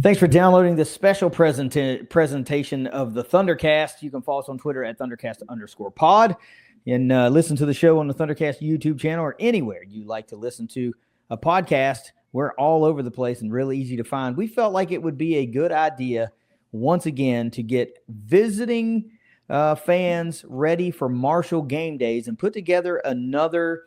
Thanks for downloading this special presentation of the ThunderCast. You can follow us on Twitter at ThunderCast_pod and listen to the show on the ThunderCast YouTube channel or anywhere you like to listen to a podcast. We're all over the place and really easy to find. We felt like it would be a good idea once again to get visiting fans ready for Marshall game days and put together another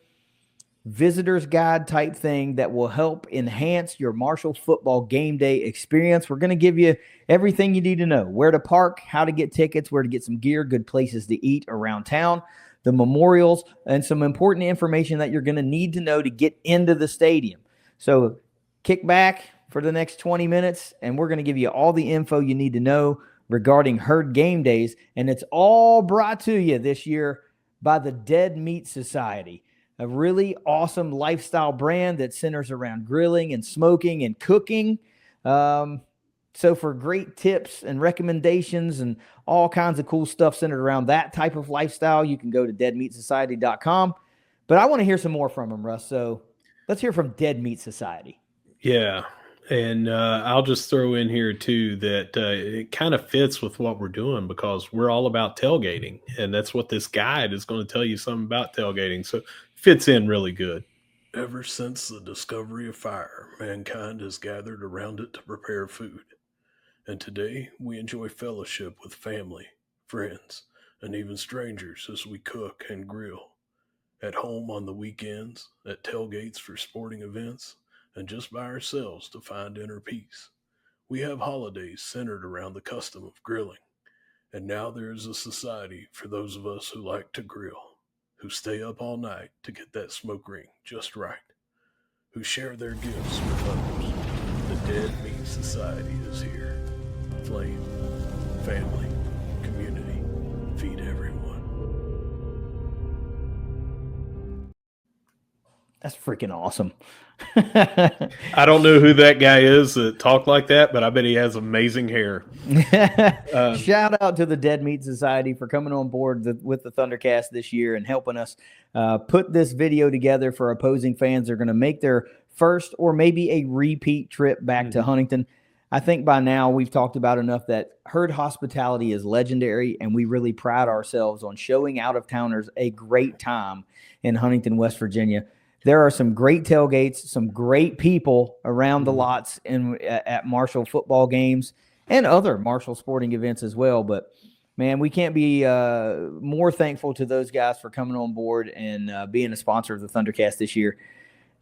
visitor's guide type thing that will help enhance your Marshall football game day experience. We're going to give you everything you need to know: where to park, how to get tickets, where to get some gear, good places to eat around town, the memorials, and some important information that you're going to need to know to get into the stadium. So kick back for the next 20 minutes, and we're going to give you all the info you need to know regarding Herd game days. And it's all brought to you this year by the Dead Meat Society, a really awesome lifestyle brand that centers around grilling and smoking and cooking. So for great tips and recommendations and all kinds of cool stuff centered around that type of lifestyle, you can go to deadmeatsociety.com. But I want to hear some more from them, Russ. So let's hear from Dead Meat Society. Yeah. And I'll just throw in here, too, that it kind of fits with what we're doing because we're all about tailgating. And that's what this guide is going to tell you something about tailgating. So it fits in really good. Ever since the discovery of fire, mankind has gathered around it to prepare food. And today we enjoy fellowship with family, friends, and even strangers as we cook and grill. At home on the weekends, at tailgates for sporting events, and just by ourselves to find inner peace. We have holidays centered around the custom of grilling. And now there is a society for those of us who like to grill, who stay up all night to get that smoke ring just right, who share their gifts with others. The Dead Meat Society is here. Flame, family, community, feed everyone. That's freaking awesome. I don't know who that guy is that talked like that, but I bet he has amazing hair. Shout out to the Dead Meat Society for coming on board with the ThunderCast this year and helping us put this video together for opposing fans. They're going to make their first or maybe a repeat trip back to Huntington. I think by now we've talked about enough that Herd hospitality is legendary, and we really pride ourselves on showing out-of-towners a great time in Huntington, West Virginia. There are some great tailgates, some great people around the lots at Marshall football games and other Marshall sporting events as well. But, man, we can't be more thankful to those guys for coming on board and being a sponsor of the ThunderCast this year.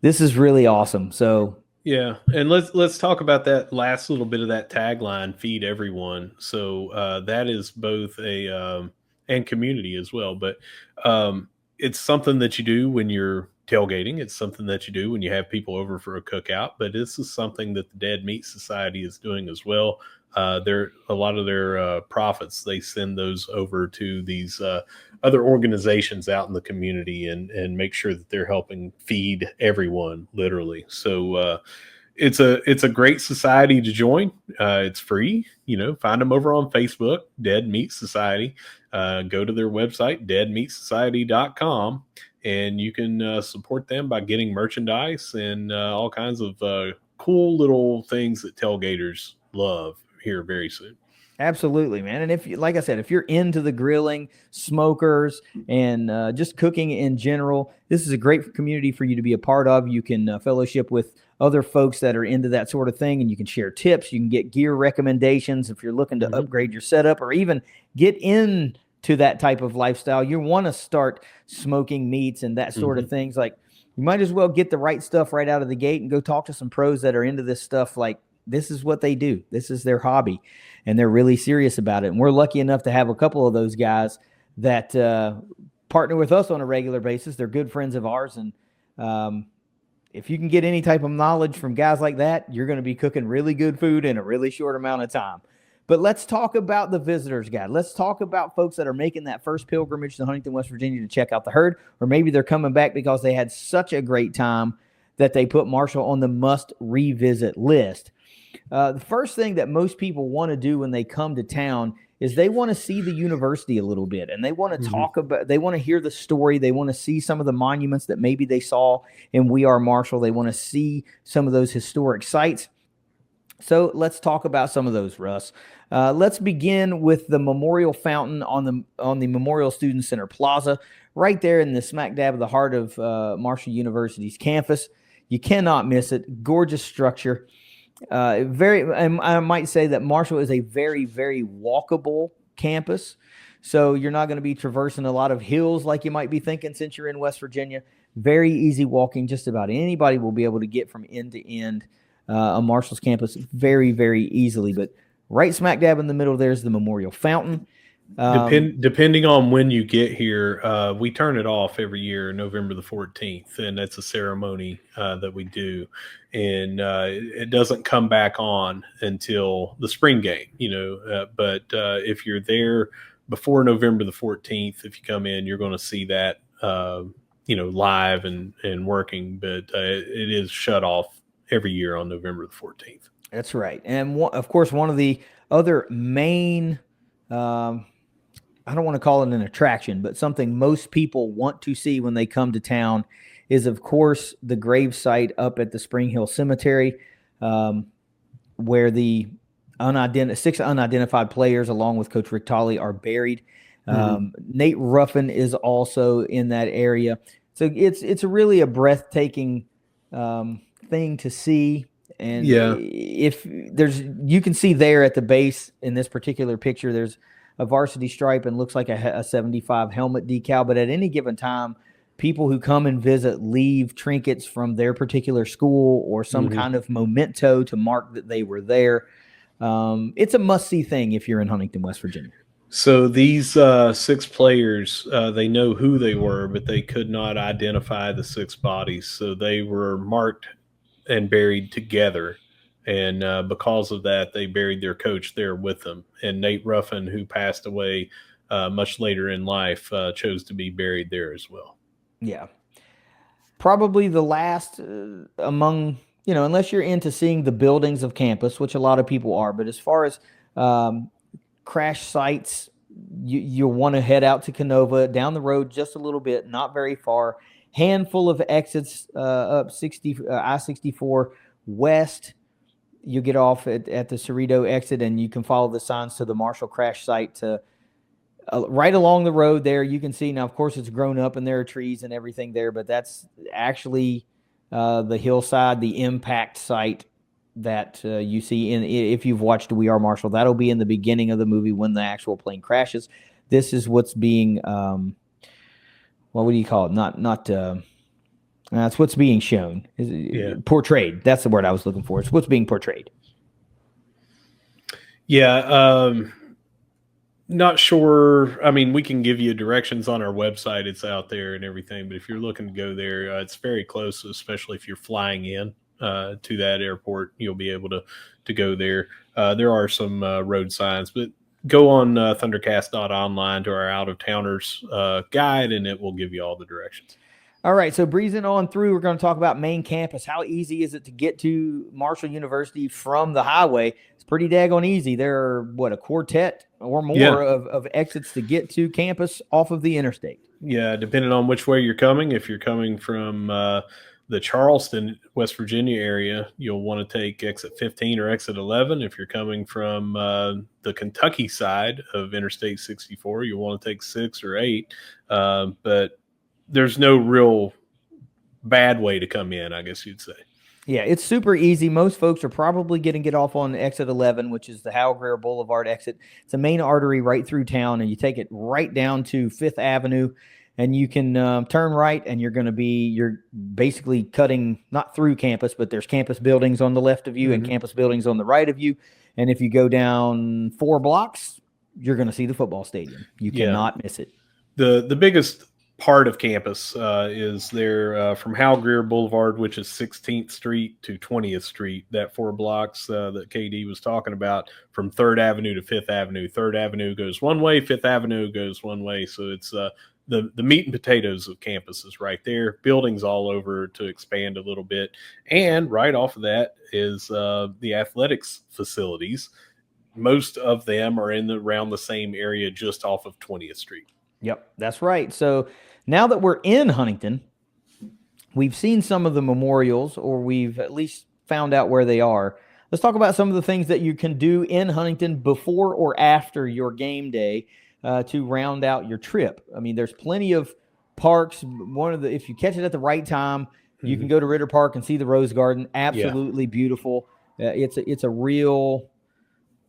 This is really awesome. So, yeah, and let's talk about that last little bit of that tagline, feed everyone. So that is both and community as well. But it's something that you do when you're tailgating. It's something that you do when you have people over for a cookout, but this is something that the Dead Meat Society is doing as well. A lot of their profits, they send those over to these other organizations out in the community and make sure that they're helping feed everyone, literally. So it's a great society to join. It's free. Find them over on Facebook, Dead Meat Society. Go to their website, deadmeatsociety.com. And you can support them by getting merchandise and all kinds of cool little things that tailgaters love here very soon. Absolutely, man. And like I said, if you're into the grilling, smokers, and just cooking in general, this is a great community for you to be a part of. You can fellowship with other folks that are into that sort of thing, and you can share tips. You can get gear recommendations if you're looking to upgrade your setup or even get in to that type of lifestyle. You want to start smoking meats and that sort of things. Like, you might as well get the right stuff right out of the gate and go talk to some pros that are into this stuff. Like, this is what they do. This is their hobby, and they're really serious about it. And we're lucky enough to have a couple of those guys that partner with us on a regular basis. They're good friends of ours. And if you can get any type of knowledge from guys like that, you're going to be cooking really good food in a really short amount of time. But let's talk about the visitor's guide. Let's talk about folks that are making that first pilgrimage to Huntington, West Virginia to check out the Herd, or maybe they're coming back because they had such a great time that they put Marshall on the must-revisit list. The first thing that most people want to do when they come to town is they want to see the university a little bit, and they want to talk about, they want to hear the story. They want to see some of the monuments that maybe they saw in We Are Marshall. They want to see some of those historic sites. So let's talk about some of those, Russ. Let's begin with the Memorial Fountain on the Memorial Student Center Plaza, right there in the smack dab of the heart of Marshall University's campus. You cannot miss it. Gorgeous structure. I might say that Marshall is a very, very walkable campus. So you're not going to be traversing a lot of hills like you might be thinking since you're in West Virginia. Very easy walking. Just about anybody will be able to get from end to end on Marshall's campus very, very easily. But right smack dab in the middle there is the Memorial Fountain. Depending on when you get here, we turn it off every year, November the 14th, and that's a ceremony that we do, and it doesn't come back on until the spring game, but if you're there before November the 14th, if you come in, you're going to see that, live and working, but it is shut off every year on November the 14th. That's right. And of course, one of the other main, I don't want to call it an attraction, but something most people want to see when they come to town is, of course, the grave site up at the Spring Hill Cemetery, where the 6 unidentified players, along with Coach Rick Tolley, are buried. Nate Ruffin is also in that area. So it's really a breathtaking thing to see. And if you can see there at the base in this particular picture, there's a varsity stripe and looks like a 75 helmet decal. But at any given time, people who come and visit leave trinkets from their particular school or some kind of memento to mark that they were there. It's a must-see thing if you're in Huntington, West Virginia. So these 6 players, they know who they were, but they could not identify the 6 bodies. So they were marked and buried together. And because of that, they buried their coach there with them. And Nate Ruffin, who passed away much later in life, chose to be buried there as well. Yeah. Probably the last among, unless you're into seeing the buildings of campus, which a lot of people are. But as far as crash sites, you'll want to head out to Canova, down the road just a little bit, not very far. Handful of exits up I-64 west. You get off at the Cerrito exit, and you can follow the signs to the Marshall crash site to right along the road there. You can see now, of course, it's grown up and there are trees and everything there, but that's actually the hillside, the impact site that you see if you've watched We Are Marshall. That'll be in the beginning of the movie when the actual plane crashes. This is what's being, what do you call it? That's what's being shown. Portrayed. That's the word I was looking for. It's what's being portrayed. Yeah. Not sure. I mean, we can give you directions on our website. It's out there and everything. But if you're looking to go there, it's very close, especially if you're flying in to that airport. You'll be able to go there. There are some road signs, but go on ThunderCast.Online to our out-of-towners guide, and it will give you all the directions. All right, so breezing on through, we're going to talk about main campus. How easy is it to get to Marshall University from the highway? It's pretty daggone easy. There are, a quartet or more of exits to get to campus off of the interstate. Yeah, depending on which way you're coming. If you're coming from the Charleston, West Virginia area, you'll want to take exit 15 or exit 11. If you're coming from the Kentucky side of Interstate 64, you'll want to take 6 or 8. But there's no real bad way to come in, I guess you'd say. Yeah, it's super easy. Most folks are probably going to get off on exit 11, which is the Howell Greer Boulevard exit. It's a main artery right through town, and you take it right down to 5th Avenue, and you can turn right, and you're basically cutting not through campus, but there's campus buildings on the left of you and campus buildings on the right of you. And if you go down 4 blocks, you're going to see the football stadium. You cannot miss it. The biggest part of campus is there from Hal Greer Boulevard, which is 16th Street to 20th Street, that 4 blocks that KD was talking about, from 3rd Avenue to 5th Avenue. 3rd Avenue goes one way, 5th Avenue goes one way. So it's the meat and potatoes of campus is right there. Buildings all over to expand a little bit. And right off of that is the athletics facilities. Most of them are around the same area just off of 20th Street. Yep, that's right. So now that we're in Huntington, we've seen some of the memorials, or we've at least found out where they are. let's talk about some of the things that you can do in Huntington before or after your game day to round out your trip. I mean, there's plenty of parks. If you catch it at the right time, you can go to Ritter Park and see the Rose Garden. Absolutely beautiful. It's a real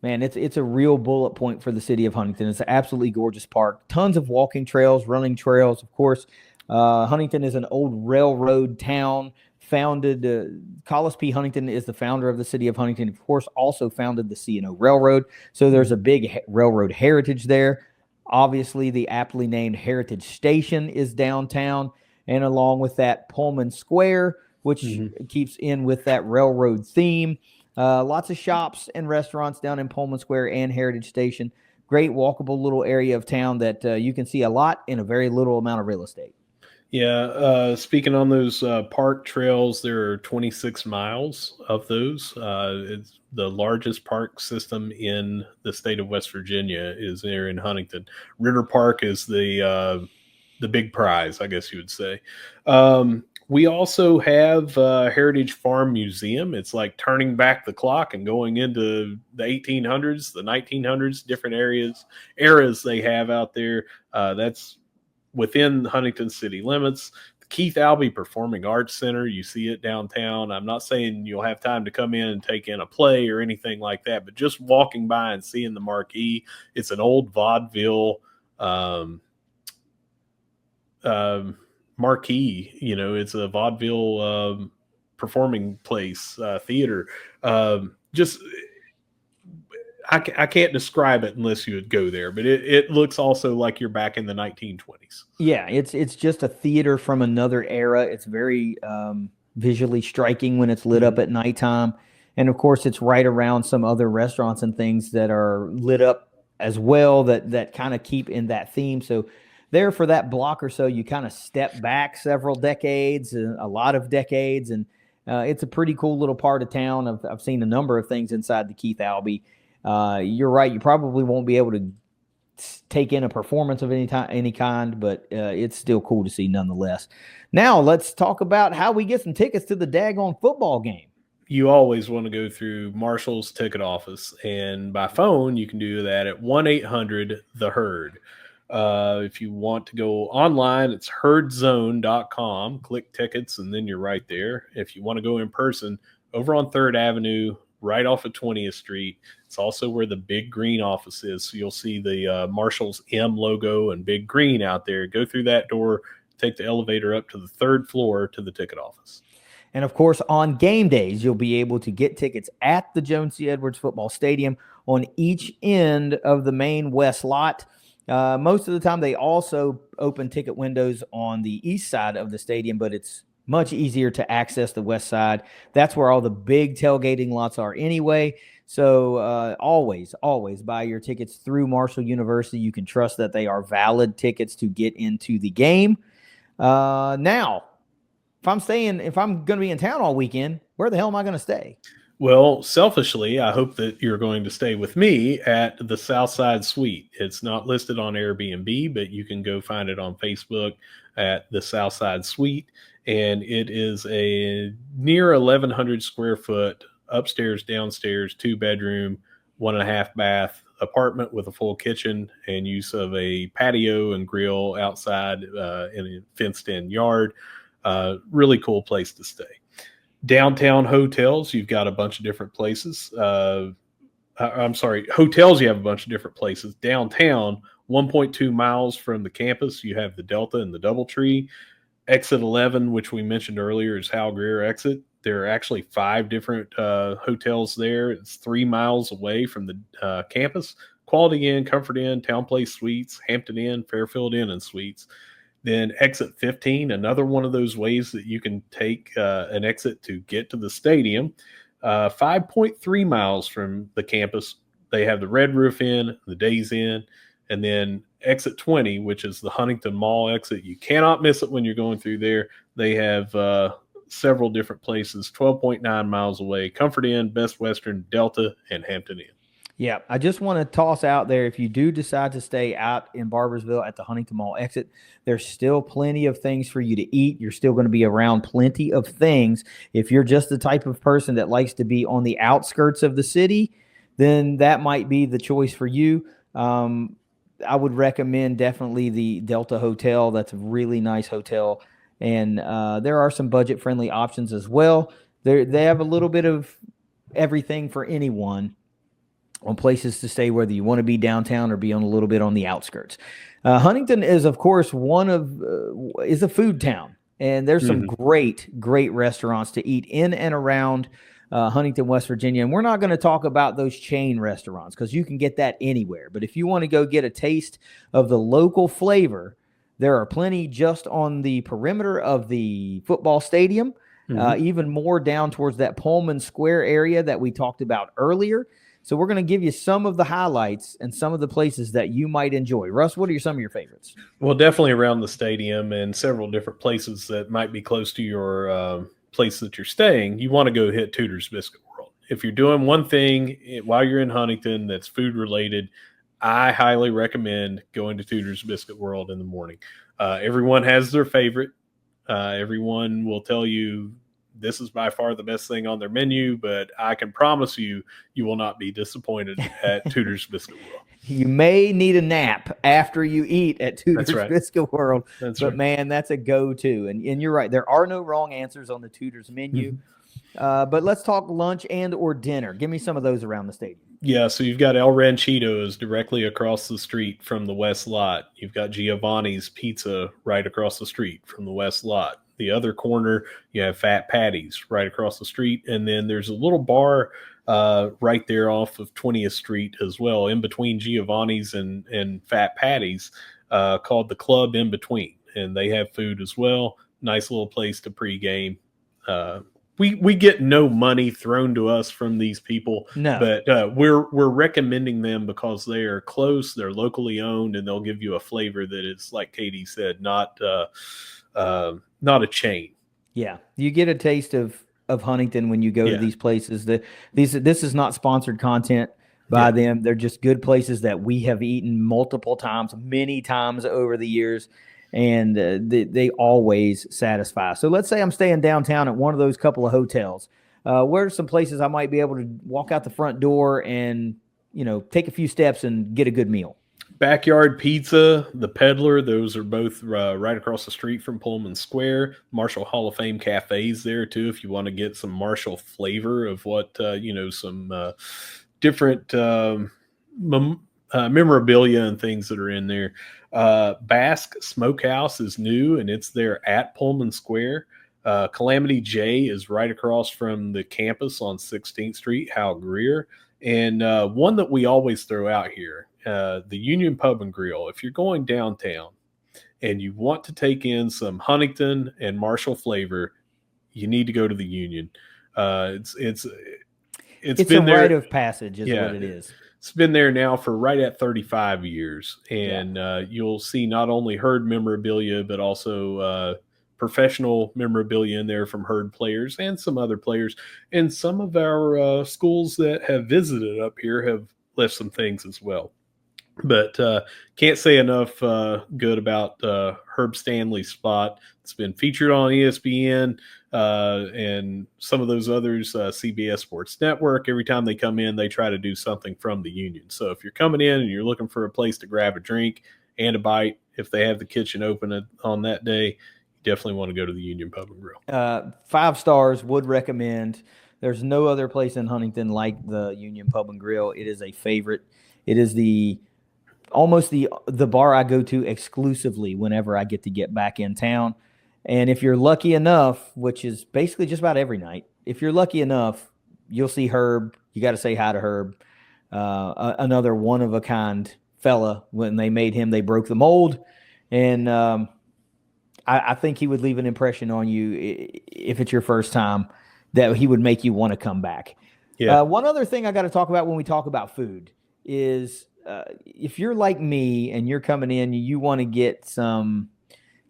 bullet point for the city of Huntington. It's an absolutely gorgeous park. Tons of walking trails, running trails, of course. Huntington is an old railroad town. Collis P. Huntington is the founder of the city of Huntington. Of course, also founded the C&O Railroad. So there's a big railroad heritage there. Obviously, the aptly named Heritage Station is downtown. And along with that, Pullman Square, which keeps in with that railroad theme. Lots of shops and restaurants down in Pullman Square and Heritage Station. Great walkable little area of town that you can see a lot in a very little amount of real estate. Yeah. Speaking on those park trails, there are 26 miles of those. It's the largest park system in the state of West Virginia is there in Huntington. Ritter Park is the big prize, I guess you would say. We also have Heritage Farm Museum. It's like turning back the clock and going into the 1800s, the 1900s, different eras they have out there. That's within Huntington city limits. The Keith Albee Performing Arts Center, you see it downtown. I'm not saying you'll have time to come in and take in a play or anything like that, but just walking by and seeing the marquee. It's an old vaudeville marquee. It's a vaudeville performing place, theater. I can't describe it unless you would go there, but it looks also like you're back in the 1920s. Yeah, it's just a theater from another era. It's very visually striking when it's lit up at nighttime. And of course, it's right around some other restaurants and things that are lit up as well that kind of keep in that theme. So there for that block or so, you kind of step back several decades, a lot of decades, and it's a pretty cool little part of town. I've seen a number of things inside the Keith Albee. You're right. You probably won't be able to take in a performance of any kind, but it's still cool to see nonetheless. Now let's talk about how we get some tickets to the daggone football game. You always want to go through Marshall's ticket office, and by phone, you can do that at 1-800-THE-HERD. If you want to go online, it's herdzone.com. Click tickets, and then you're right there. If you want to go in person, over on 3rd Avenue, right off of 20th Street. It's also where the Big Green office is. So you'll see the Marshall's M logo and Big Green out there. Go through that door, take the elevator up to the 3rd floor to the ticket office. And of course, on game days, you'll be able to get tickets at the Jones C. Edwards Football Stadium on each end of the main west lot. Most of the time, they also open ticket windows on the east side of the stadium, but it's much easier to access the west side. That's where all the big tailgating lots are anyway. So always buy your tickets through Marshall University. You can trust that they are valid tickets to get into the game. Now, if I'm going to be in town all weekend, where the hell am I going to stay? Well, selfishly, I hope that you're going to stay with me at the Southside Suite. It's not listed on Airbnb, but you can go find it on Facebook at the Southside Suite. And it is a near 1,100 square foot upstairs, downstairs, 2-bedroom, 1.5 bath apartment with a full kitchen and use of a patio and grill outside in a fenced in yard. Really cool place to stay. Downtown hotels, you've got a bunch of different places. Hotels, you have a bunch of different places. Downtown, 1.2 miles from the campus, you have the Delta and the Doubletree. Exit 11, which we mentioned earlier, is Hal Greer exit. There are actually 5 different hotels there. It's 3 miles away from the campus. Quality Inn, Comfort Inn, Town Place Suites, Hampton Inn, Fairfield Inn and Suites. Then exit 15, another one of those ways that you can take an exit to get to the stadium. 5.3 miles from the campus, they have the Red Roof Inn, the Days Inn, and then exit 20, which is the Huntington Mall exit. You cannot miss it when you're going through there. They have several different places, 12.9 miles away, Comfort Inn, Best Western, Delta, and Hampton Inn. Yeah, I just want to toss out there, if you do decide to stay out in Barbersville at the Huntington Mall exit, there's still plenty of things for you to eat. You're still going to be around plenty of things. If you're just the type of person that likes to be on the outskirts of the city, then that might be the choice for you. I would recommend definitely the Delta Hotel. That's a really nice hotel. And there are some budget-friendly options as well. They have a little bit of everything for anyone on places to stay, whether you want to be downtown or be on a little bit on the outskirts. Huntington is, of course, is a food town, and there's some great restaurants to eat in and around Huntington, West Virginia. And we're not going to talk about those chain restaurants because you can get that anywhere. But if you want to go get a taste of the local flavor, there are plenty just on the perimeter of the football stadium, even more down towards that Pullman Square area that we talked about earlier. So we're going to give you some of the highlights and some of the places that you might enjoy. Russ, what are some of your favorites? Well, definitely around the stadium and several different places that might be close to your place that you're staying. You want to go hit Tudor's Biscuit World. If you're doing one thing while you're in Huntington that's food related, I highly recommend going to Tudor's Biscuit World in the morning. Everyone has their favorite. Everyone will tell you this is by far the best thing on their menu, but I can promise you, you will not be disappointed at Tudor's Biscuit World. You may need a nap after you eat at Tudor's Biscuit World, but man, that's a go-to. And you're right. There are no wrong answers on the Tudor's menu. But let's talk lunch and or dinner. Give me some of those around the stadium. Yeah, so you've got El Ranchito's directly across the street from the West Lot. You've got Giovanni's Pizza right across the street from the West Lot. The other corner, you have Fat Patty's right across the street. And then there's a little bar right there off of 20th Street as well, in between Giovanni's and Fat Patty's, called the Club In Between. And they have food as well. Nice little place to pregame. We get no money thrown to us from these people, but we're recommending them because they are close, they're locally owned, and they'll give you a flavor that is, like Katie said, not a chain. Yeah, you get a taste of Huntington when you go to these places. This is not sponsored content by them. They're just good places that we have eaten multiple times, many times over the years. And they always satisfy. So let's say I'm staying downtown at one of those couple of hotels. Where are some places I might be able to walk out the front door and, take a few steps and get a good meal? Backyard Pizza, The Peddler, those are both right across the street from Pullman Square. Marshall Hall of Fame Cafe's there, too, if you want to get some Marshall flavor of what, some different memorabilia and things that are in there. Basque Smokehouse is new, and it's there at Pullman Square. Calamity J is right across from the campus on 16th Street, Hal Greer. And one that we always throw out here, the Union Pub and Grill. If you're going downtown and you want to take in some Huntington and Marshall flavor, you need to go to the Union. It's been a rite of passage is what it is. It's been there now for right at 35 years, and you'll see not only Herd memorabilia, but also professional memorabilia in there from Herd players and some other players. And some of our schools that have visited up here have left some things as well. But can't say enough good about Herb Stanley's spot. It's been featured on ESPN and some of those others, CBS Sports Network. Every time they come in, they try to do something from the Union. So if you're coming in and you're looking for a place to grab a drink and a bite, if they have the kitchen open on that day, you definitely want to go to the Union Pub and Grill. 5 stars, would recommend. There's no other place in Huntington like the Union Pub and Grill. It is a favorite. It is almost the bar I go to exclusively whenever I get back in town. And if you're lucky enough, which is basically just about every night, if you're lucky enough, you'll see Herb. You got to say hi to Herb. Another one-of-a-kind fella. When they made him, they broke the mold. And I think he would leave an impression on you if it's your first time, that he would make you want to come back. Yeah. One other thing I got to talk about when we talk about food is if you're like me and you're coming in, you want to get some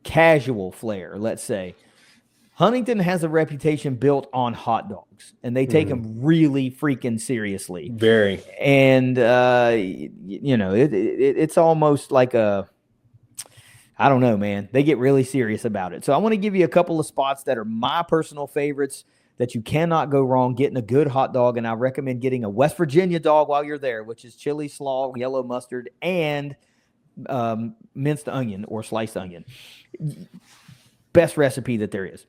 casual flair, let's say. Huntington has a reputation built on hot dogs, and they take them really freaking seriously. Very. And it's almost like I don't know, man. They get really serious about it. So I want to give you a couple of spots that are my personal favorites that you cannot go wrong getting a good hot dog. And I recommend getting a West Virginia dog while you're there, which is chili, slaw, yellow mustard, and minced onion or sliced onion. Best recipe that there is.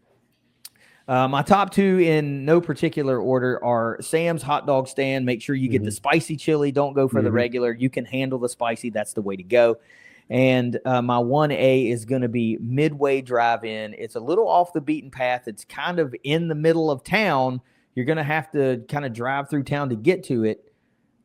My top two in no particular order are Sam's Hot Dog Stand. Make sure you get the spicy chili. Don't go for the regular. You can handle the spicy. That's the way to go. And my 1A is going to be Midway Drive-In. It's a little off the beaten path. It's kind of in the middle of town. You're going to have to kind of drive through town to get to it,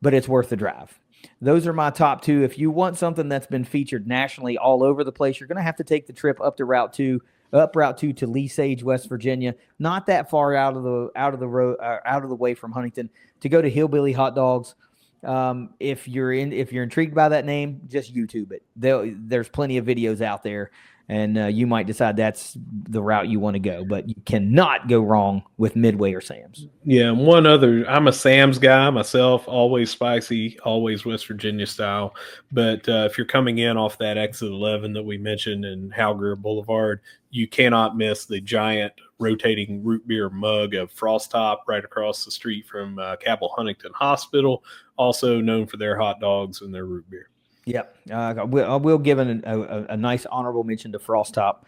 but it's worth the drive. Those are my top two. If you want something that's been featured nationally all over the place, you're going to have to take the trip up Route 2 to Leasage, West Virginia. Not that far out of the way from Huntington to go to Hillbilly Hot Dogs. If you're intrigued by that name, just YouTube it. There's plenty of videos out there, and you might decide that's the route you want to go. But you cannot go wrong with Midway or Sam's. Yeah, and one other. I'm a Sam's guy myself. Always spicy, always West Virginia style. But if you're coming in off that exit 11 that we mentioned in Howgrill Boulevard, you cannot miss the giant rotating root beer mug of Frost Top right across the street from Cabell Huntington Hospital, also known for their hot dogs and their root beer. Yep. I will give a nice honorable mention to Frost Top,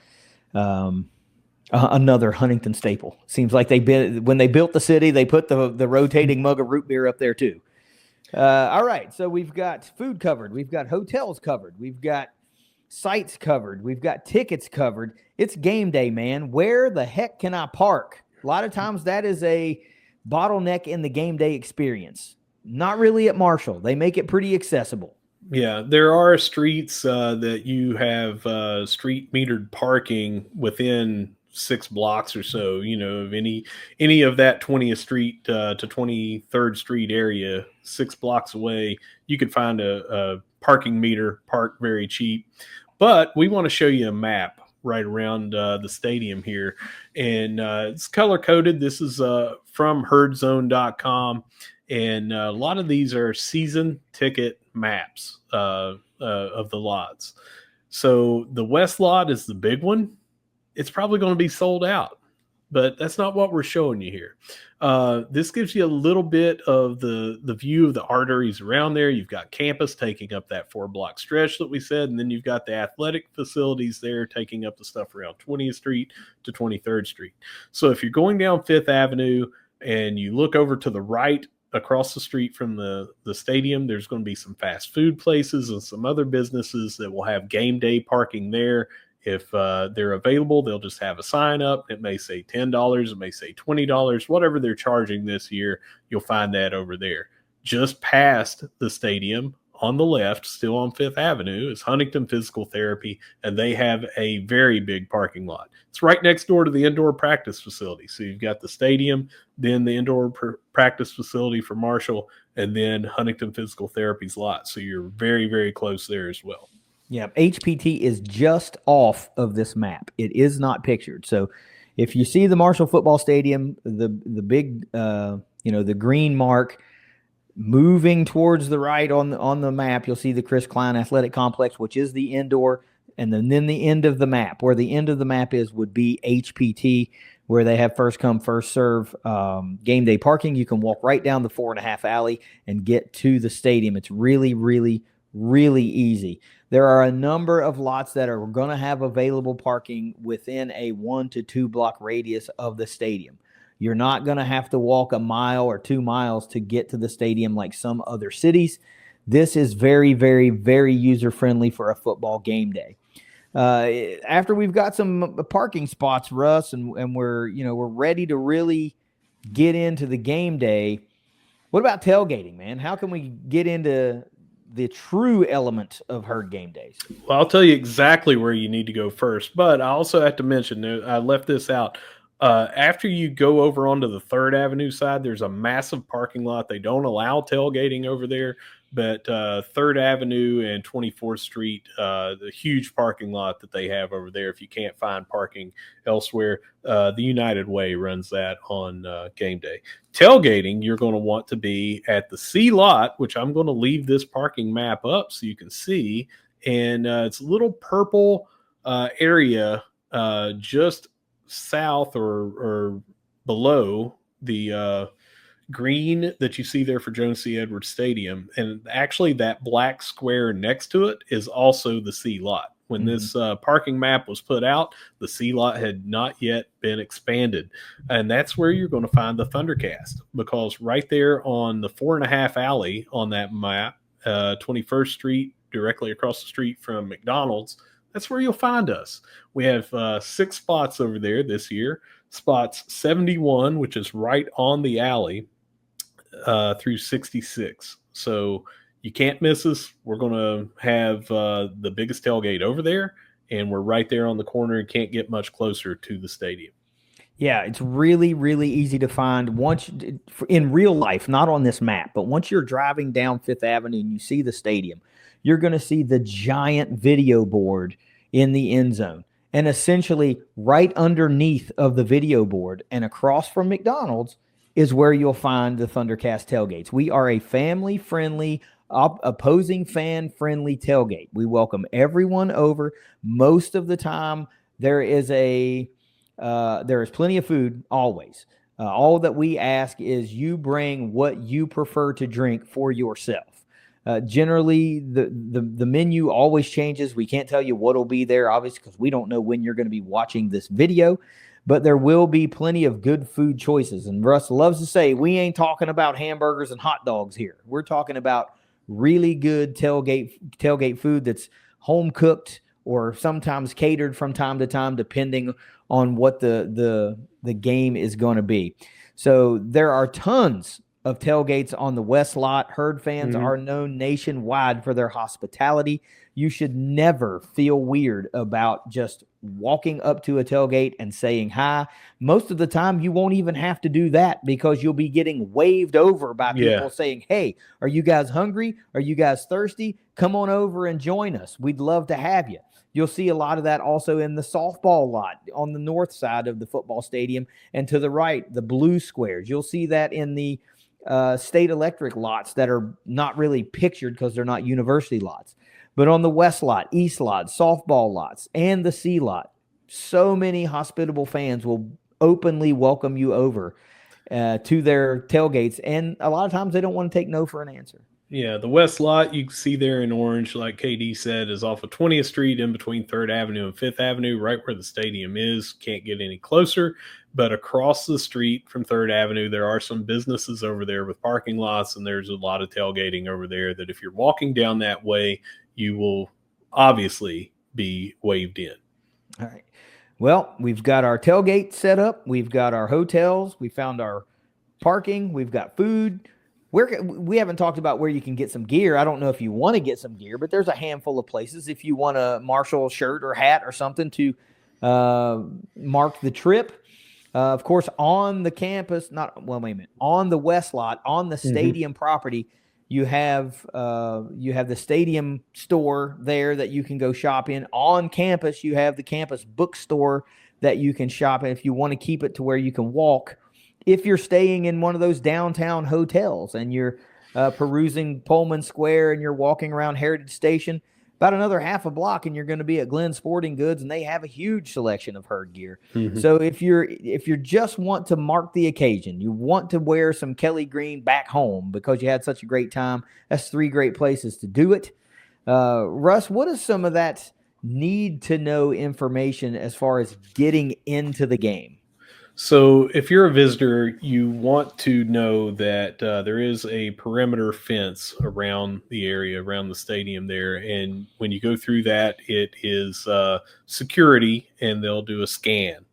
another Huntington staple. Seems like when they built the city, they put the rotating mug of root beer up there too. All right, so we've got food covered. We've got hotels covered. We've got sites covered. We've got tickets covered. It's game day, man. Where the heck can I park? A lot of times that is a bottleneck in the game day experience. Not really at Marshall. They make it pretty accessible. Yeah, there are streets that you have street metered parking within 6 blocks or so, of any of that 20th Street to 23rd Street area, 6 blocks away, you could find a parking meter, park very cheap. But we want to show you a map right around the stadium here, and it's color coded. This is from herdzone.com, and a lot of these are season ticket maps of the lots. So the west lot is the big one. It's probably going to be sold out, but that's not what we're showing you here. This gives you a little bit of the view of the arteries around there. You've got campus taking up that 4-block stretch that we said, and then you've got the athletic facilities there taking up the stuff around 20th Street to 23rd Street. So if you're going down 5th Avenue and you look over to the right across the street from the stadium, there's going to be some fast food places and some other businesses that will have game day parking there. If they're available, they'll just have a sign up. It may say $10, it may say $20, whatever they're charging this year, you'll find that over there. Just past the stadium on the left, still on 5th Avenue, is Huntington Physical Therapy, and they have a very big parking lot. It's right next door to the indoor practice facility. So you've got the stadium, then the indoor practice facility for Marshall, and then Huntington Physical Therapy's lot. So you're very, very close there as well. Yeah, HPT is just off of this map. It is not pictured. So if you see the Marshall Football Stadium, the big, the green mark moving towards the right on the map, you'll see the Chris Klein Athletic Complex, which is the indoor, and then the end of the map, where the end of the map would be HPT, where they have first come, first serve game day parking. You can walk right down the 4.5 alley and get to the stadium. It's really, really, really easy. There are a number of lots that are going to have available parking within a 1 to 2 block radius of the stadium. You're not going to have to walk a mile or 2 miles to get to the stadium like some other cities. This is very, very, very user-friendly for a football game day. After we've got some parking spots, Russ, and we're ready to really get into the game day, what about tailgating, man? How can we get into the true element of herd game days? Well, I'll tell you exactly where you need to go first, but I also have to mention, I left this out. After you go over onto the 3rd Avenue side, there's a massive parking lot. They don't allow tailgating over there, but 3rd Avenue and 24th Street, the huge parking lot that they have over there, if you can't find parking elsewhere, the United Way runs that on game day. Tailgating, you're going to want to be at the C lot, which I'm going to leave this parking map up so you can see. And it's a little purple area just south or below the green that you see there for Jones C. Edwards Stadium. And actually that black square next to it is also the C lot. When this parking map was put out, the C lot had not yet been expanded. And that's where you're going to find the ThunderCast, because right there on the 4.5 alley on that map, 21st Street, directly across the street from McDonald's, that's where you'll find us. We have 6 spots over there this year. Spots 71, which is right on the alley, through 66. So you can't miss us. We're going to have the biggest tailgate over there, and we're right there on the corner and can't get much closer to the stadium. Yeah, it's really, really easy to find once in real life, not on this map, but once you're driving down 5th Avenue and you see the stadium, you're going to see the giant video board in the end zone. And essentially right underneath of the video board and across from McDonald's is where you'll find the ThunderCast tailgates. We are a family-friendly, opposing fan-friendly tailgate. We welcome everyone over. Most of the time, there is plenty of food always. All that we ask is you bring what you prefer to drink for yourself. Generally, the menu always changes. We can't tell you what will be there, obviously, because we don't know when you're going to be watching this video. But there will be plenty of good food choices. And Russ loves to say, we ain't talking about hamburgers and hot dogs here. We're talking about really good tailgate food that's home cooked or sometimes catered from time to time, depending on what the game is going to be. So there are tons of tailgates on the West Lot. Herd fans are known nationwide for their hospitality. You should never feel weird about just walking up to a tailgate and saying hi. Most of the time, you won't even have to do that because you'll be getting waved over by people saying, hey, are you guys hungry? Are you guys thirsty? Come on over and join us. We'd love to have you. You'll see a lot of that also in the softball lot on the north side of the football stadium, and to the right, the blue squares. You'll see that in the State Electric lots that are not really pictured because they're not university lots. But on the West Lot, East Lot, softball lots, and the C Lot, so many hospitable fans will openly welcome you over to their tailgates. And a lot of times they don't want to take no for an answer. Yeah, the West Lot you can see there in orange, like KD said, is off of 20th Street in between 3rd Avenue and 5th Avenue, right where the stadium is. Can't get any closer. But across the street from 3rd Avenue, there are some businesses over there with parking lots, and there's a lot of tailgating over there that if you're walking down that way, you will obviously be waved in. All right. Well, we've got our tailgate set up. We've got our hotels. We found our parking. We've got food. We haven't talked about where you can get some gear. I don't know if you want to get some gear, but there's a handful of places if you want a Marshall shirt or hat or something to mark the trip. Of course, on the campus, on the West Lot, on the stadium property, you have the stadium store there that you can go shop in. On campus, you have the campus bookstore that you can shop in if you want to keep it to where you can walk. If you're staying in one of those downtown hotels and you're perusing Pullman Square and you're walking around Heritage Station, about another half a block and you're going to be at Glenn Sporting Goods, and they have a huge selection of herd gear. So if you just want to mark the occasion, you want to wear some Kelly Green back home because you had such a great time, that's 3 great places to do it. Russ, what is some of that need to know information as far as getting into the game? So if you're a visitor, you want to know that there is a perimeter fence around the area, around the stadium there. And when you go through that, it is security, and they'll do a scan.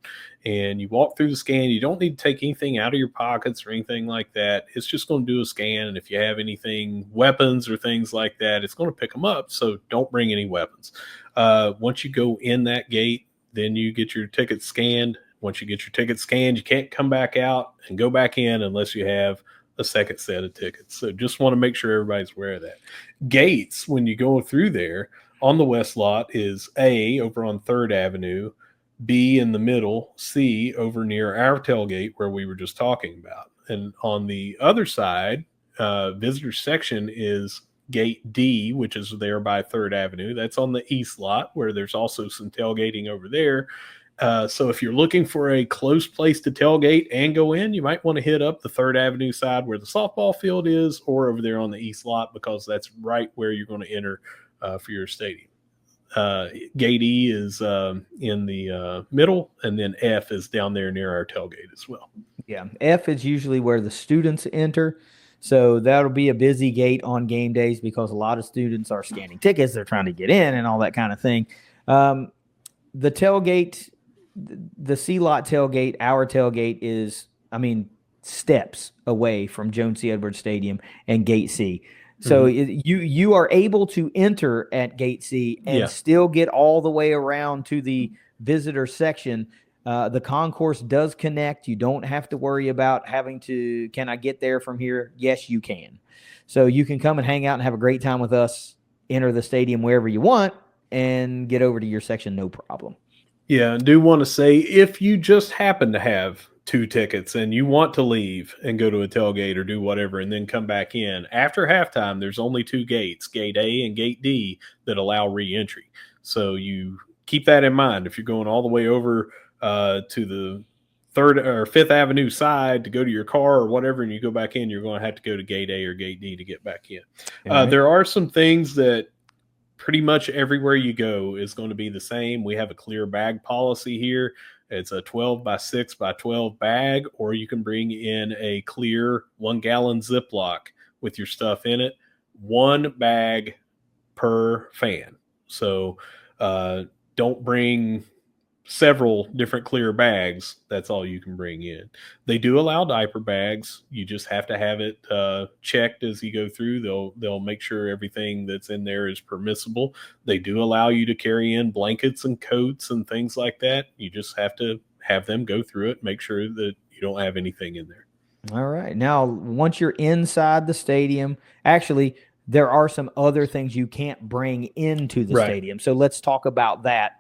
And you walk through the scan. You don't need to take anything out of your pockets or anything like that. It's just going to do a scan. And if you have anything, weapons or things like that, it's going to pick them up. So don't bring any weapons. Once you go in that gate, then you get your ticket scanned. Once you get your ticket scanned, you can't come back out and go back in unless you have a second set of tickets. So just want to make sure everybody's aware of that. Gates, when you go through there on the west lot, is A, over on 3rd Avenue, B, in the middle, C, over near our tailgate where we were just talking about. And on the other side, visitor section is Gate D, which is there by 3rd Avenue. That's on the east lot, where there's also some tailgating over there. So if you're looking for a close place to tailgate and go in, you might want to hit up the 3rd Avenue side where the softball field is, or over there on the east lot, because that's right where you're going to enter for your stadium. Gate E is in the middle, and then F is down there near our tailgate as well. Yeah, F is usually where the students enter. So that'll be a busy gate on game days because a lot of students are scanning tickets. They're trying to get in and all that kind of thing. The tailgate, the C lot tailgate, our tailgate is, steps away from Jones C. Edwards Stadium and Gate C. So you are able to enter at Gate C and still get all the way around to the visitor section. The concourse does connect. You don't have to worry about having to, can I get there from here? Yes, you can. So you can come and hang out and have a great time with us, enter the stadium wherever you want, and get over to your section, no problem. Yeah, I do want to say, if you just happen to have 2 tickets and you want to leave and go to a tailgate or do whatever and then come back in, after halftime, there's only 2 gates, Gate A and Gate D, that allow re-entry. So you keep that in mind. If you're going all the way over to the 3rd or 5th Avenue side to go to your car or whatever, and you go back in, you're going to have to go to Gate A or Gate D to get back in. There are some things that pretty much everywhere you go is going to be the same. We have a clear bag policy here. It's a 12 by 6 by 12 bag, or you can bring in a clear 1-gallon Ziploc with your stuff in it. 1 bag per fan. So don't bring several different clear bags. That's all you can bring in. They do allow diaper bags. You just have to have it checked as you go through. They'll make sure everything that's in there is permissible. They do allow you to carry in blankets and coats and things like that. You just have to have them go through it, make sure that you don't have anything in there. All right. Now, once you're inside the stadium, actually, there are some other things you can't bring into the stadium. So let's talk about that.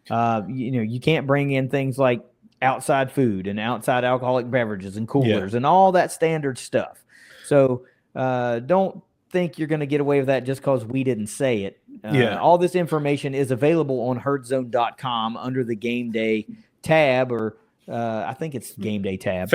You can't bring in things like outside food and outside alcoholic beverages and coolers and all that standard stuff. So don't think you're going to get away with that just because we didn't say it. All this information is available on herdzone.com under the game day tab, or I think it's game day tab.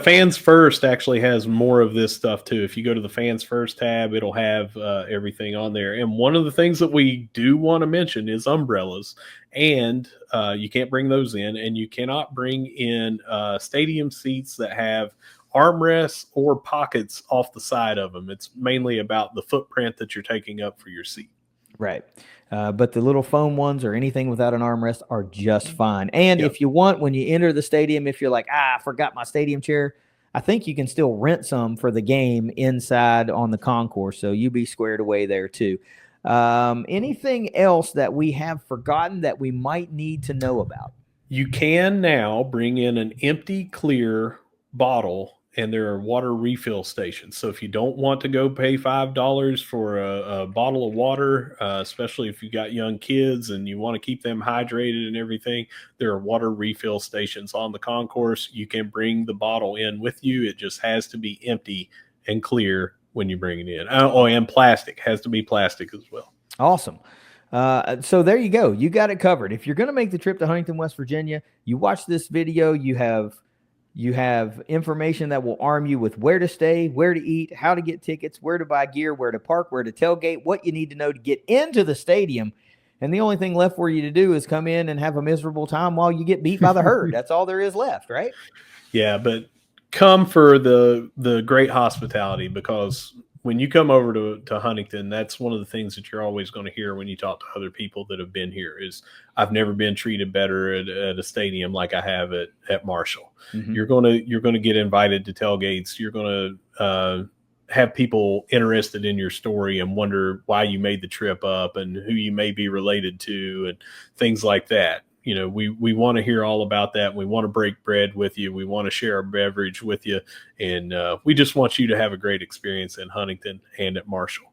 Fans First actually has more of this stuff too. If you go to the Fans First tab, it'll have everything on there. And one of the things that we do want to mention is umbrellas, and you can't bring those in, and you cannot bring in stadium seats that have armrests or pockets off the side of them. It's mainly about the footprint that you're taking up for your seat. Right. But the little foam ones or anything without an armrest are just fine. And if you want, when you enter the stadium, if you're like, I forgot my stadium chair, I think you can still rent some for the game inside on the concourse. So you be squared away there too. Anything else that we have forgotten that we might need to know about? You can now bring in an empty, clear bottle, and there are water refill stations. So if you don't want to go pay $5 for a bottle of water, especially if you got young kids and you want to keep them hydrated and everything, there are water refill stations on the concourse. You can bring the bottle in with you. It just has to be empty and clear when you bring it in. And plastic. Has to be plastic as well. Awesome. So there you go. You got it covered. If you're going to make the trip to Huntington, West Virginia, you watch this video, you have information that will arm you with where to stay, where to eat, how to get tickets, where to buy gear, where to park, where to tailgate, what you need to know to get into the stadium. And the only thing left for you to do is come in and have a miserable time while you get beat by the herd. That's all there is left, right? Yeah, but come for the great hospitality, because when you come over to Huntington, that's one of the things that you're always going to hear when you talk to other people that have been here is, I've never been treated better at a stadium like I have at Marshall. Mm-hmm. You're going to get invited to tailgates. You're going to have people interested in your story and wonder why you made the trip up and who you may be related to and things like that. we want to hear all about that. We want to break bread with you. We want to share our beverage with you. And we just want you to have a great experience in Huntington and at Marshall.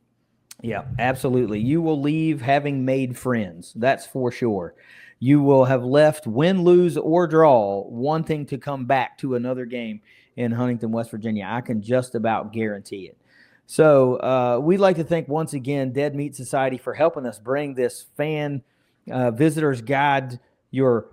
Yeah, absolutely. You will leave having made friends. That's for sure. You will have left, win, lose, or draw, wanting to come back to another game in Huntington, West Virginia. I can just about guarantee it. So we'd like to thank once again Dead Meat Society for helping us bring this fan visitor's guide, your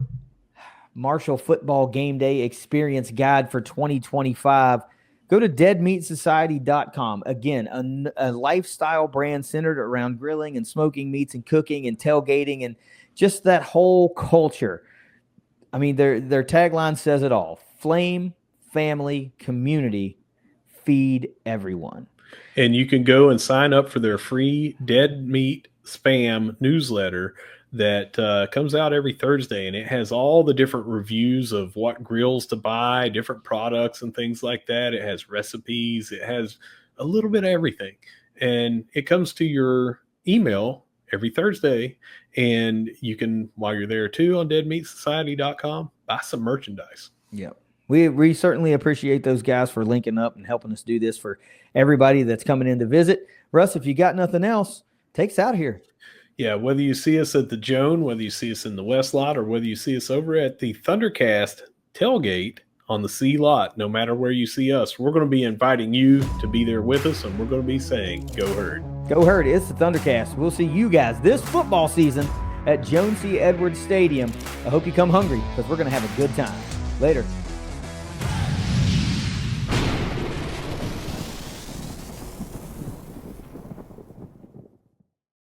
Marshall football game day experience guide for 2025. Go to deadmeatsociety.com. Again, a lifestyle brand centered around grilling and smoking meats and cooking and tailgating and just that whole culture. I mean, their tagline says it all. Flame, family, community, feed everyone. And you can go and sign up for their free Dead Meat Spam newsletter that comes out every Thursday, and it has all the different reviews of what grills to buy, different products and things like that. It has recipes. It has a little bit of everything. And it comes to your email every Thursday, and you can, while you're there too, on deadmeatsociety.com, buy some merchandise. Yep. We certainly appreciate those guys for linking up and helping us do this for everybody that's coming in to visit. Russ, if you got nothing else, take us out of here. Yeah, whether you see us at the Joan, whether you see us in the West Lot, or whether you see us over at the ThunderCast tailgate on the C lot, no matter where you see us, we're going to be inviting you to be there with us, and we're going to be saying, go Herd. Go Herd. It's the ThunderCast. We'll see you guys this football season at Joan C. Edwards Stadium. I hope you come hungry because we're going to have a good time. Later.